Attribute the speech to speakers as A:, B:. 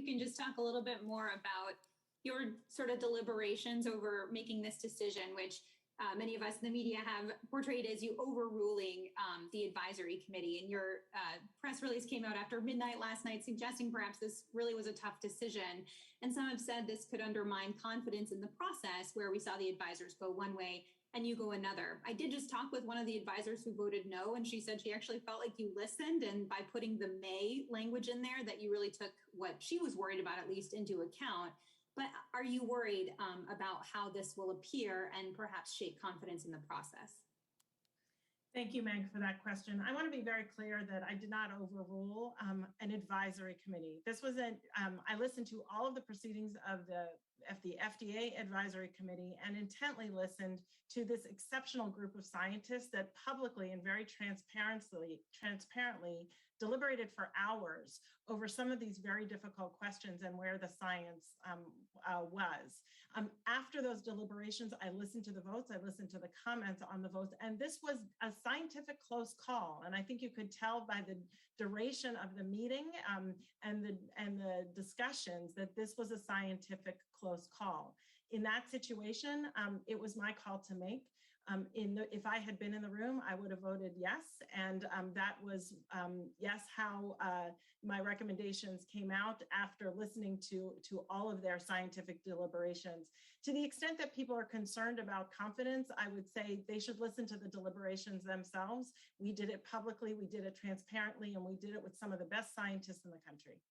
A: can just talk a little bit more about your sort of deliberations over making this decision, which many of us in the media have portrayed as you overruling the advisory committee. And your press release came out after midnight last night suggesting perhaps this really was a tough decision. And some have said this could undermine confidence in the process, where we saw the advisors go one way and you go another. I did just talk with one of the advisors who voted no, and she said she actually felt like you listened, and by putting the may language in there, that you really took what she was worried about, at least, into account. But are you worried about how this will appear and perhaps shape confidence in the process?
B: Thank you, Meg, for that question. I want to be very clear that I did not overrule an advisory committee. This was I listened to all of the proceedings of the FDA Advisory Committee and intently listened to this exceptional group of scientists that publicly and very transparently deliberated for hours over some of these very difficult questions and where the science was. After those deliberations, I listened to the votes, I listened to the comments on the votes, and this was a scientific close call. And I think you could tell by the duration of the meeting and the discussions that this was a scientific close call. In that situation, it was my call to make. If I had been in the room, I would have voted yes. And that was, yes, how my recommendations came out after listening to all of their scientific deliberations. To the extent that people are concerned about confidence, I would say they should listen to the deliberations themselves. We did it publicly, we did it transparently, and we did it with some of the best scientists in the country.